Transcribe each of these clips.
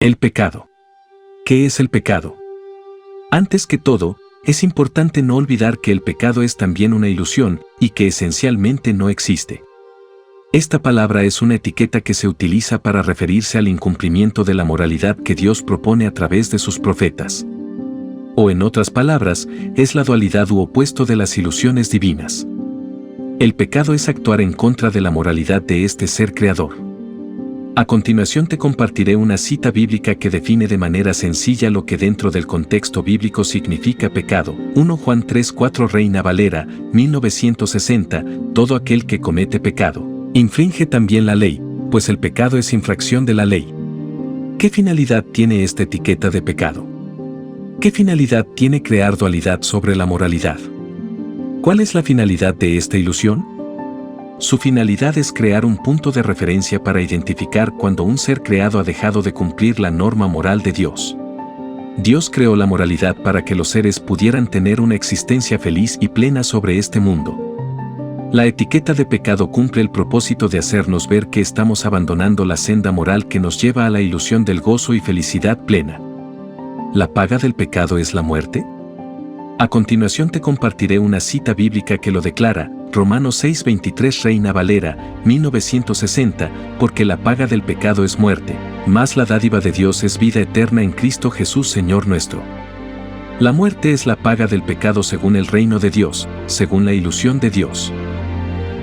El pecado. ¿Qué es el pecado? Antes que todo, es importante no olvidar que el pecado es también una ilusión y que esencialmente no existe. Esta palabra es una etiqueta que se utiliza para referirse al incumplimiento de la moralidad que Dios propone a través de sus profetas. O en otras palabras, es la dualidad u opuesto de las ilusiones divinas. El pecado es actuar en contra de la moralidad de este ser creador. A continuación te compartiré una cita bíblica que define de manera sencilla lo que dentro del contexto bíblico significa pecado. 1 Juan 3:4 Reina Valera, 1960, todo aquel que comete pecado infringe también la ley, pues el pecado es infracción de la ley. ¿Qué finalidad tiene esta etiqueta de pecado? ¿Qué finalidad tiene crear dualidad sobre la moralidad? ¿Cuál es la finalidad de esta ilusión? Su finalidad es crear un punto de referencia para identificar cuando un ser creado ha dejado de cumplir la norma moral de Dios. Dios creó la moralidad para que los seres pudieran tener una existencia feliz y plena sobre este mundo. La etiqueta de pecado cumple el propósito de hacernos ver que estamos abandonando la senda moral que nos lleva a la ilusión del gozo y felicidad plena. ¿La paga del pecado es la muerte? A continuación te compartiré una cita bíblica que lo declara, Romanos 6:23 Reina Valera, 1960, porque la paga del pecado es muerte, mas la dádiva de Dios es vida eterna en Cristo Jesús Señor nuestro. La muerte es la paga del pecado según el reino de Dios, según la ilusión de Dios.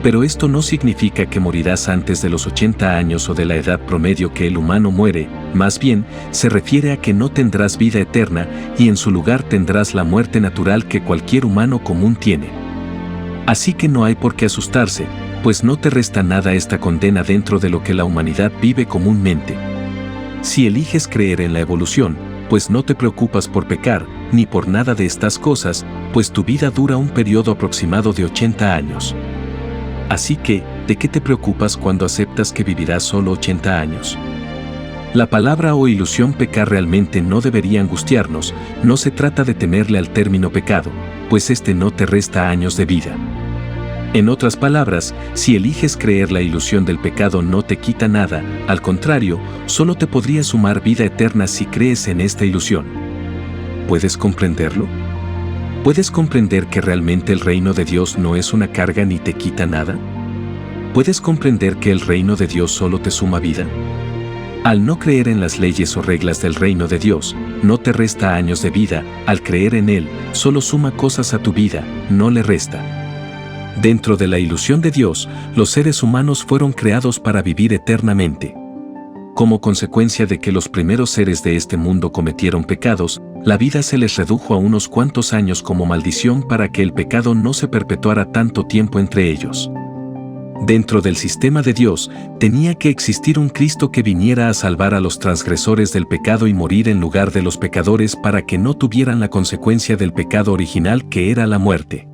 Pero esto no significa que morirás antes de los 80 años o de la edad promedio que el humano muere, más bien, se refiere a que no tendrás vida eterna y en su lugar tendrás la muerte natural que cualquier humano común tiene. Así que no hay por qué asustarse, pues no te resta nada esta condena dentro de lo que la humanidad vive comúnmente. Si eliges creer en la evolución, pues no te preocupas por pecar, ni por nada de estas cosas, pues tu vida dura un periodo aproximado de 80 años. Así que, ¿de qué te preocupas cuando aceptas que vivirás solo 80 años? La palabra o ilusión pecar realmente no debería angustiarnos, no se trata de temerle al término pecado, pues este no te resta años de vida. En otras palabras, si eliges creer la ilusión del pecado no te quita nada, al contrario, solo te podría sumar vida eterna si crees en esta ilusión. ¿Puedes comprenderlo? ¿Puedes comprender que realmente el reino de Dios no es una carga ni te quita nada? ¿Puedes comprender que el reino de Dios solo te suma vida? Al no creer en las leyes o reglas del reino de Dios, no te resta años de vida, al creer en Él, solo suma cosas a tu vida, no le resta. Dentro de la ilusión de Dios, los seres humanos fueron creados para vivir eternamente. Como consecuencia de que los primeros seres de este mundo cometieron pecados, la vida se les redujo a unos cuantos años como maldición para que el pecado no se perpetuara tanto tiempo entre ellos. Dentro del sistema de Dios, tenía que existir un Cristo que viniera a salvar a los transgresores del pecado y morir en lugar de los pecadores para que no tuvieran la consecuencia del pecado original que era la muerte.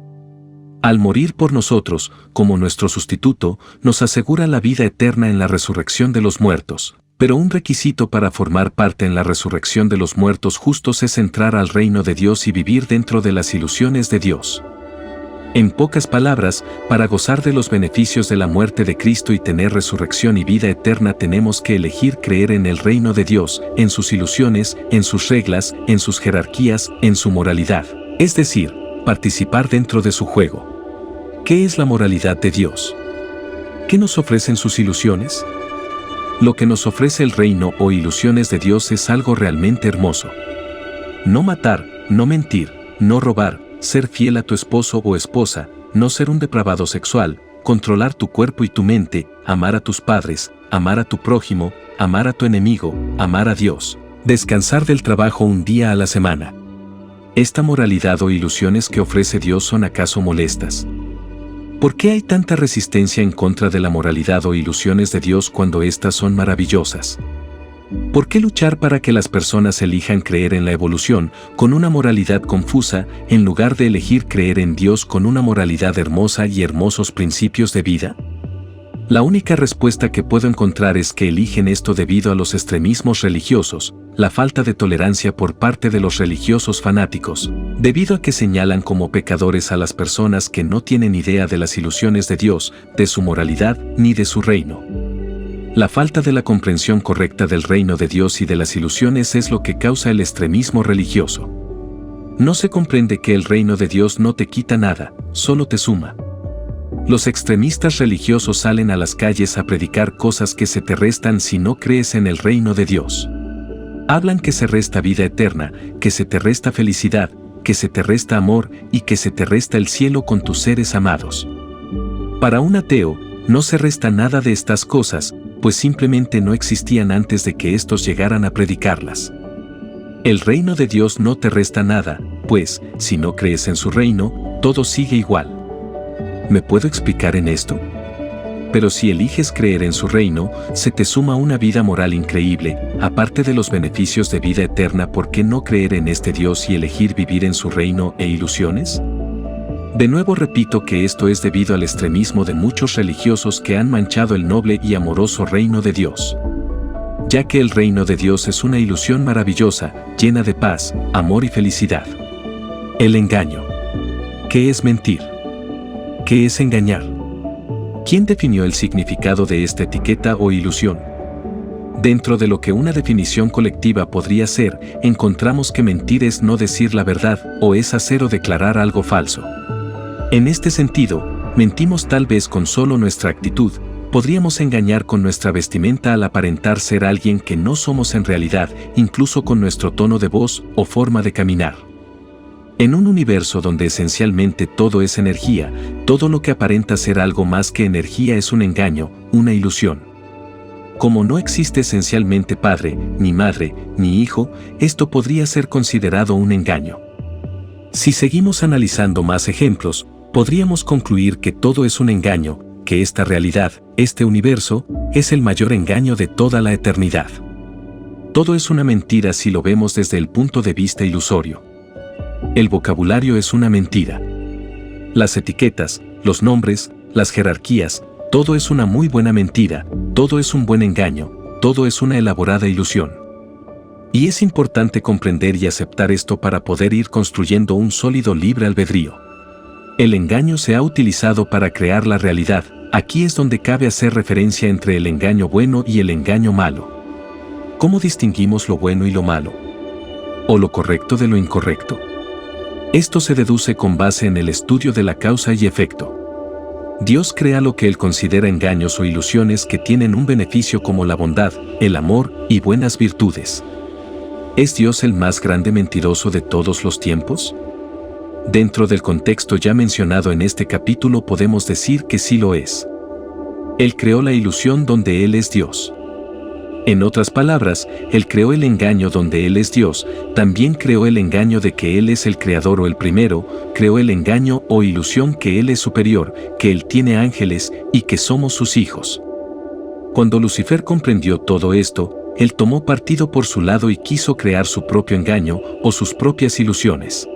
Al morir por nosotros, como nuestro sustituto, nos asegura la vida eterna en la resurrección de los muertos. Pero un requisito para formar parte en la resurrección de los muertos justos es entrar al reino de Dios y vivir dentro de las ilusiones de Dios. En pocas palabras, para gozar de los beneficios de la muerte de Cristo y tener resurrección y vida eterna tenemos que elegir creer en el reino de Dios, en sus ilusiones, en sus reglas, en sus jerarquías, en su moralidad. Es decir, participar dentro de su juego. ¿Qué es la moralidad de Dios? ¿Qué nos ofrecen sus ilusiones? Lo que nos ofrece el reino o ilusiones de Dios es algo realmente hermoso. No matar, no mentir, no robar, ser fiel a tu esposo o esposa, no ser un depravado sexual, controlar tu cuerpo y tu mente, amar a tus padres, amar a tu prójimo, amar a tu enemigo, amar a Dios, descansar del trabajo un día a la semana. ¿Esta moralidad o ilusiones que ofrece Dios son acaso molestas? ¿Por qué hay tanta resistencia en contra de la moralidad o ilusiones de Dios cuando éstas son maravillosas? ¿Por qué luchar para que las personas elijan creer en la evolución con una moralidad confusa en lugar de elegir creer en Dios con una moralidad hermosa y hermosos principios de vida? La única respuesta que puedo encontrar es que eligen esto debido a los extremismos religiosos, la falta de tolerancia por parte de los religiosos fanáticos, debido a que señalan como pecadores a las personas que no tienen idea de las ilusiones de Dios, de su moralidad, ni de su reino. La falta de la comprensión correcta del reino de Dios y de las ilusiones es lo que causa el extremismo religioso. No se comprende que el reino de Dios no te quita nada, solo te suma. Los extremistas religiosos salen a las calles a predicar cosas que se te restan si no crees en el reino de Dios. Hablan que se resta vida eterna, que se te resta felicidad, que se te resta amor y que se te resta el cielo con tus seres amados. Para un ateo, no se resta nada de estas cosas, pues simplemente no existían antes de que estos llegaran a predicarlas. El reino de Dios no te resta nada, pues, si no crees en su reino, todo sigue igual. ¿Me puedo explicar en esto? Pero si eliges creer en su reino, se te suma una vida moral increíble, aparte de los beneficios de vida eterna. ¿Por qué no creer en este Dios y elegir vivir en su reino e ilusiones? De nuevo repito que esto es debido al extremismo de muchos religiosos que han manchado el noble y amoroso reino de Dios. Ya que el reino de Dios es una ilusión maravillosa, llena de paz, amor y felicidad. El engaño. ¿Qué es mentir? ¿Qué es engañar? ¿Quién definió el significado de esta etiqueta o ilusión? Dentro de lo que una definición colectiva podría ser, encontramos que mentir es no decir la verdad o es hacer o declarar algo falso. En este sentido, mentimos tal vez con solo nuestra actitud, podríamos engañar con nuestra vestimenta al aparentar ser alguien que no somos en realidad, incluso con nuestro tono de voz o forma de caminar. En un universo donde esencialmente todo es energía, todo lo que aparenta ser algo más que energía es un engaño, una ilusión. Como no existe esencialmente padre, ni madre, ni hijo, esto podría ser considerado un engaño. Si seguimos analizando más ejemplos, podríamos concluir que todo es un engaño, que esta realidad, este universo, es el mayor engaño de toda la eternidad. Todo es una mentira si lo vemos desde el punto de vista ilusorio. El vocabulario es una mentira. Las etiquetas, los nombres, las jerarquías, todo es una muy buena mentira, todo es un buen engaño, todo es una elaborada ilusión. Y es importante comprender y aceptar esto para poder ir construyendo un sólido libre albedrío. El engaño se ha utilizado para crear la realidad. Aquí es donde cabe hacer referencia entre el engaño bueno y el engaño malo. ¿Cómo distinguimos lo bueno y lo malo? ¿O lo correcto de lo incorrecto? Esto se deduce con base en el estudio de la causa y efecto. Dios crea lo que Él considera engaños o ilusiones que tienen un beneficio como la bondad, el amor y buenas virtudes. ¿Es Dios el más grande mentiroso de todos los tiempos? Dentro del contexto ya mencionado en este capítulo podemos decir que sí lo es. Él creó la ilusión donde Él es Dios. En otras palabras, Él creó el engaño donde Él es Dios, también creó el engaño de que Él es el creador o el primero, creó el engaño o ilusión que Él es superior, que Él tiene ángeles y que somos sus hijos. Cuando Lucifer comprendió todo esto, él tomó partido por su lado y quiso crear su propio engaño o sus propias ilusiones.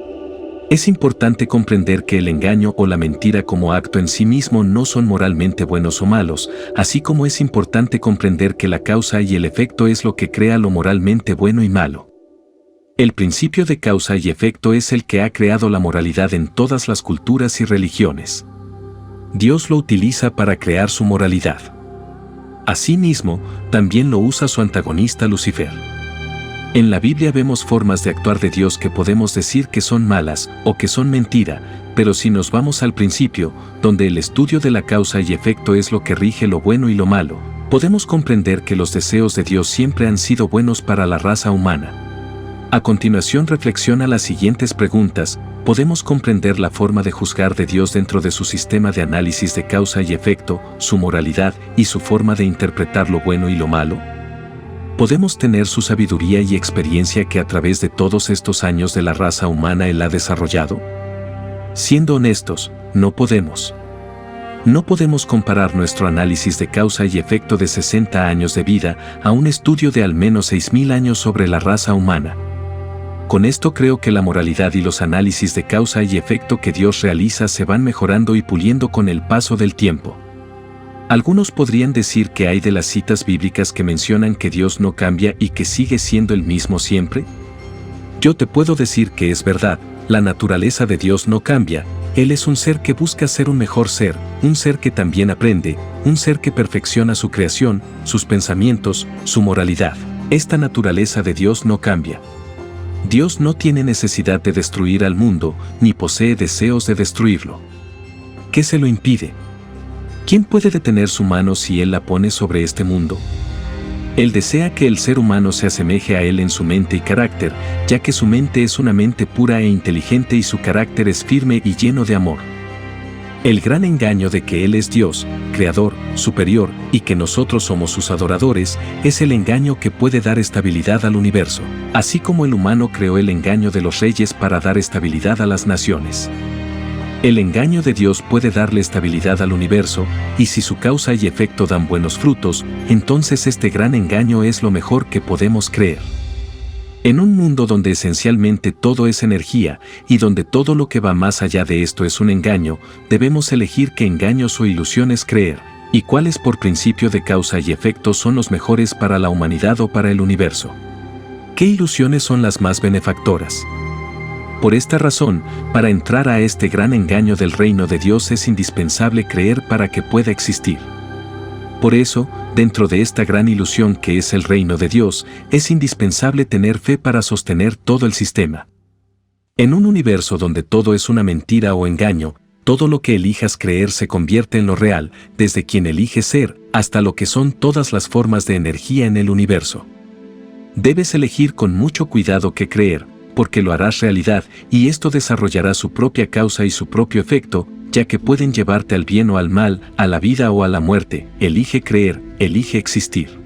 Es importante comprender que el engaño o la mentira como acto en sí mismo no son moralmente buenos o malos, así como es importante comprender que la causa y el efecto es lo que crea lo moralmente bueno y malo. El principio de causa y efecto es el que ha creado la moralidad en todas las culturas y religiones. Dios lo utiliza para crear su moralidad. Asimismo, también lo usa su antagonista Lucifer. En la Biblia vemos formas de actuar de Dios que podemos decir que son malas o que son mentira, pero si nos vamos al principio, donde el estudio de la causa y efecto es lo que rige lo bueno y lo malo, podemos comprender que los deseos de Dios siempre han sido buenos para la raza humana. A continuación reflexiona las siguientes preguntas. ¿Podemos comprender la forma de juzgar de Dios dentro de su sistema de análisis de causa y efecto, su moralidad y su forma de interpretar lo bueno y lo malo? ¿Podemos tener su sabiduría y experiencia que a través de todos estos años de la raza humana Él ha desarrollado? Siendo honestos, no podemos. No podemos comparar nuestro análisis de causa y efecto de 60 años de vida a un estudio de al menos 6.000 años sobre la raza humana. Con esto creo que la moralidad y los análisis de causa y efecto que Dios realiza se van mejorando y puliendo con el paso del tiempo. Algunos podrían decir que hay de las citas bíblicas que mencionan que Dios no cambia y que sigue siendo el mismo siempre. Yo te puedo decir que es verdad, la naturaleza de Dios no cambia, Él es un ser que busca ser un mejor ser, un ser que también aprende, un ser que perfecciona su creación, sus pensamientos, su moralidad. Esta naturaleza de Dios no cambia. Dios no tiene necesidad de destruir al mundo, ni posee deseos de destruirlo. ¿Qué se lo impide? ¿Quién puede detener su mano si Él la pone sobre este mundo? Él desea que el ser humano se asemeje a Él en su mente y carácter, ya que su mente es una mente pura e inteligente y su carácter es firme y lleno de amor. El gran engaño de que Él es Dios, creador, superior, y que nosotros somos sus adoradores, es el engaño que puede dar estabilidad al universo, así como el humano creó el engaño de los reyes para dar estabilidad a las naciones. El engaño de Dios puede darle estabilidad al universo, y si su causa y efecto dan buenos frutos, entonces este gran engaño es lo mejor que podemos creer. En un mundo donde esencialmente todo es energía, y donde todo lo que va más allá de esto es un engaño, debemos elegir qué engaños o ilusiones creer, y cuáles por principio de causa y efecto son los mejores para la humanidad o para el universo. ¿Qué ilusiones son las más benefactoras? Por esta razón, para entrar a este gran engaño del reino de Dios es indispensable creer para que pueda existir. Por eso, dentro de esta gran ilusión que es el reino de Dios, es indispensable tener fe para sostener todo el sistema. En un universo donde todo es una mentira o engaño, todo lo que elijas creer se convierte en lo real, desde quien elige ser, hasta lo que son todas las formas de energía en el universo. Debes elegir con mucho cuidado qué creer, porque lo harás realidad, y esto desarrollará su propia causa y su propio efecto, ya que pueden llevarte al bien o al mal, a la vida o a la muerte. Elige creer, elige existir.